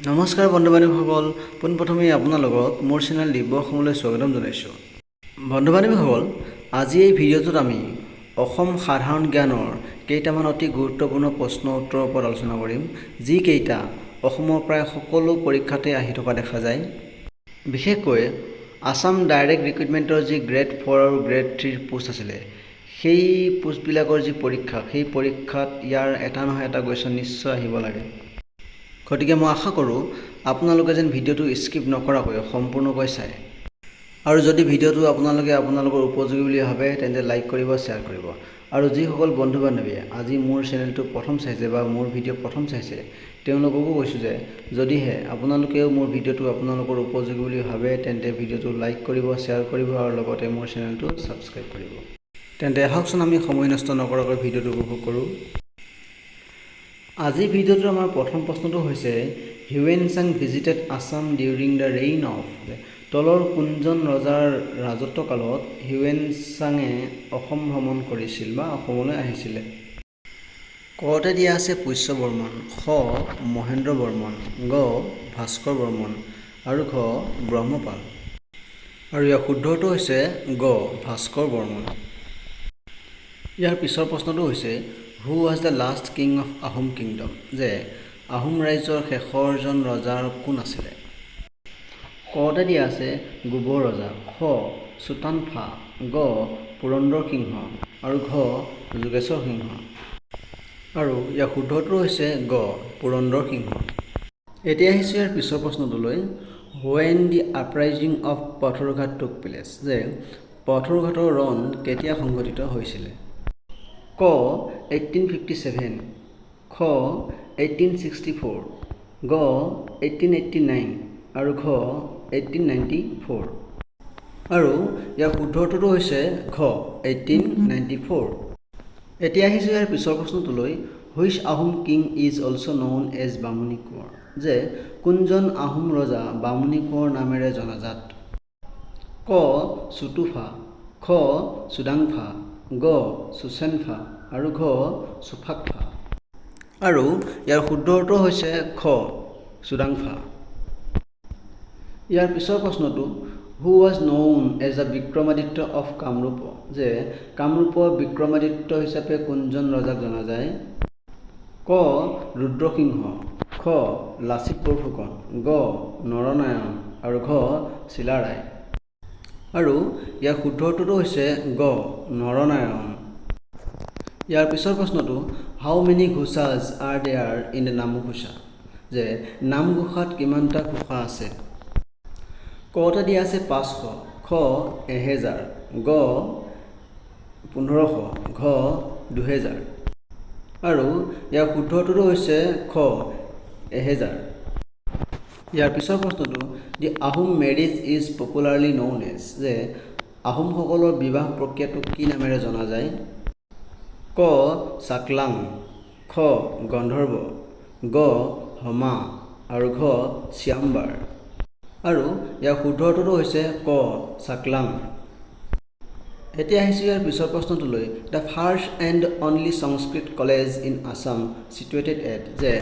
নমস্কাৰ বন্ধু-বান্ধৱীসকল, পোনপ্ৰথমে আপোনালোকক মোৰ চেনেল দিব্য অসমলৈ স্বাগতম জনাইছোঁ। বন্ধু-বান্ধৱীসকল, আজি এই ভিডিঅ'টোত আমি অসম সাধাৰণ জ্ঞানৰ কেইটামান অতি গুৰুত্বপূৰ্ণ প্ৰশ্ন উত্তৰৰ ওপৰত আলোচনা কৰিম, যিকেইটা অসমৰ প্ৰায় সকলো পৰীক্ষাতে আহি থকা দেখা যায়। বিশেষকৈ আসাম ডাইৰেক্ট ৰিক্ৰুইটমেণ্টৰ যি গ্ৰেড 4 আৰু গ্ৰেড 3 পোষ্ট আছিলে, সেই পোষ্টবিলাকৰ যি পৰীক্ষা, সেই পৰীক্ষাত ইয়াৰ এটা নহয় এটা কুৱেশ্যন নিশ্চয় আহিব লাগে। গতিকে মই আশা কৰোঁ আপোনালোকে যেন ভিডিঅ'টো স্কিপ নকৰাকৈ সম্পূৰ্ণকৈ চায়। আৰু যদি ভিডিঅ'টো আপোনালোকৰ উপযোগী বুলি ভাবে তেন্তে লাইক কৰিব, শ্বেয়াৰ কৰিব। আৰু যিসকল বন্ধু-বান্ধৱীয়ে আজি মোৰ চেনেলটো প্ৰথম চাইছে বা মোৰ ভিডিঅ' প্ৰথম চাইছে, তেওঁলোককো কৈছোঁ যে যদিহে আপোনালোকেও মোৰ ভিডিঅ'টো আপোনালোকৰ উপযোগী বুলি ভাবে তেন্তে ভিডিঅ'টো লাইক কৰিব, শ্বেয়াৰ কৰিব আৰু লগতে মোৰ চেনেলটো ছাবস্ক্ৰাইব কৰিব। তেন্তে আহকচোন আমি সময় নষ্ট নকৰাকৈ ভিডিঅ'টো উপভোগ কৰোঁ। আজিৰ ভিডিঅ'টোৰ আমাৰ প্ৰথম প্ৰশ্নটো হৈছে হিউৱেন-চাং visited Assam during the reign of. তলৰ কোনজন ৰজাৰ ৰাজত্বকালত হিউৱেন-চাঙে অসম ভ্ৰমণ কৰিছিল বা অসমলৈ আহিছিলে? কতে দিয়া আছে পুষ্য বৰ্মন, খ মহেন্দ্ৰ বৰ্মন, গ ভাস্কৰ বৰ্মন আৰু ঘ ব্ৰহ্মপাল। আৰু ইয়াৰ শুদ্ধটো হৈছে গ ভাস্কৰ বৰ্মন। ইয়াৰ পিছৰ প্ৰশ্নটো হৈছে who was the last king of Ahom kingdom, যে আহোম ৰাজ্যৰ শেষৰজন ৰজাৰ কোন আছিলে? কতে দিয়া আছে গোবৰ ৰজা, খ চুতানফা, গ পুৰন্দৰ সিংহ আৰু ঘ যোগেশ্বৰ সিংহ। আৰু ইয়াৰ শুদ্ধটো হৈছে গ পুৰন্দৰ সিংহ। এতিয়া আহিছোঁ ইয়াৰ পিছৰ প্ৰশ্নটোলৈ, when the uprising of Patharughat took place, যে পথৰুঘাটৰ ৰণ কেতিয়া সংঘটিত হৈছিলে? ক 1857, খ 1864, গ 1889 আৰু ঘ 1894। আৰু ইয়াৰ শুদ্ধটো হৈছে ঘ 1894। এতিয়া আহিছোঁ ইয়াৰ পিছৰ প্ৰশ্নটোলৈ, which Ahom king is also' known as Bamuni Konwar, যে কোনজন আহোম ৰজা বামুণী কোঁৱৰ নামেৰে জনাজাত? ক চুতুফা, খ চুডাংফা, গ চুচেনফা আৰু ঘ চুফাকফা। আৰু ইয়াৰ শুদ্ধটো হৈছে খ চুডাংফা। ইয়াৰ পিছৰ প্ৰশ্নটো, who was known as the Vikramaditya of Kamrup, যে কামৰূপৰ বিক্ৰমাদিত্য হিচাপে কোনজন ৰজাক জনা যায়? ক ৰুদ্ৰসিংহ, খ লাচিত বৰফুকন, গ নৰনাৰায়ণ আৰু ঘ চিলাৰায়। আৰু ইয়াৰ শুদ্ধটো হৈছে গ নৰনাৰায়ণ। ইয়াৰ পিছৰ প্ৰশ্নটো, how many ghoshas are there in the Namghosha, যে নামঘোষাত কিমানটা ঘোষা আছে? কতে দিয়া আছে 500, খ 1000, গ 1500, ঘ 2000। আৰু ইয়াৰ শুদ্ধটো হৈছে খ 1000। ইয়াৰ পিছৰ প্ৰশ্নটো, the Ahom marriage is popularly known as, যে আহোমসকলৰ বিবাহ প্ৰক্ৰিয়াটোক কি নামেৰে জনা যায়? ক চাকলাং, খ গন্ধৰ্ব, গ হমা আৰু ঘ চিয়াম্বাৰ। আৰু ইয়াৰ শুদ্ধটো হৈছে ক চাকলাং। এতিয়া আহিছোঁ ইয়াৰ পিছৰ প্ৰশ্নটোলৈ, the first and only Sanskrit college in Assam situated at, যে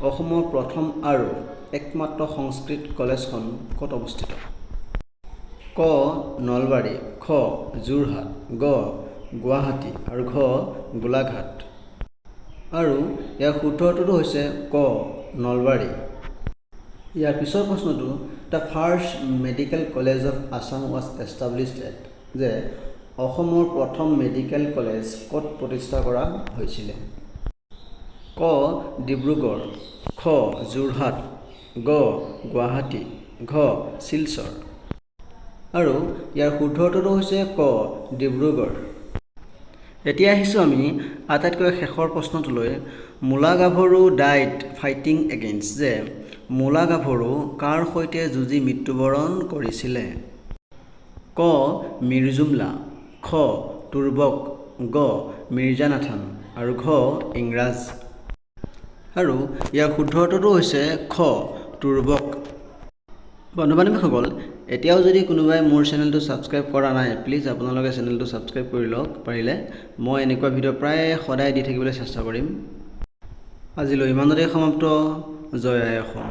অসমৰ প্ৰথম আৰু একমাত্ৰ সংস্কৃত কলেজখন ক'ত অৱস্থিত? ক নলবাৰী, খ যোৰহাট, গ গুৱাহাটী আৰু ঘ গোলাঘাট। আৰু ইয়াৰ শুদ্ধটো হৈছে ক নলবাৰী। ইয়াৰ পিছৰ প্ৰশ্নটো, the first medical college of Assam was established at, যে অসমৰ প্ৰথম মেডিকেল কলেজ ক'ত প্ৰতিষ্ঠা কৰা হৈছিলে? ক ডিব্ৰুগড়, খ যোৰহাট, গ গুৱাহাটী, ঘ শিলচৰ। আৰু ইয়াৰ শুদ্ধটো হৈছে ক ডিব্ৰুগড়। এতিয়া আহিছোঁ আমি আটাইতকৈ শেষৰ প্ৰশ্নটোলৈ, মূলা গাভৰু ডাইড ফাইটিং এগেইনষ্ট, যে মূলা গাভৰু কাৰ সৈতে যুঁজি মৃত্যুবৰণ কৰিছিলে? ক মিৰ্জুমলা, খ তুৰ্বক, গ মিৰ্জানাথান আৰু ঘ ইংৰাজ। আৰু ইয়াৰ শুদ্ধটো হৈছে খ তুৰ্বক। বন্ধু-বান্ধৱীসকল, এতিয়াও যদি কোনোবাই মোৰ চেনেলটো ছাবস্ক্ৰাইব কৰা নাই, প্লিজ আপোনালোকে চেনেলটো ছাবস্ক্ৰাইব কৰি লওক। পাৰিলে মই এনেকুৱা ভিডিঅ' প্ৰায় সদায় দি থাকিবলৈ চেষ্টা কৰিম। আজিলৈ ইমানতে সমাপ্ত। জয় আই অসম।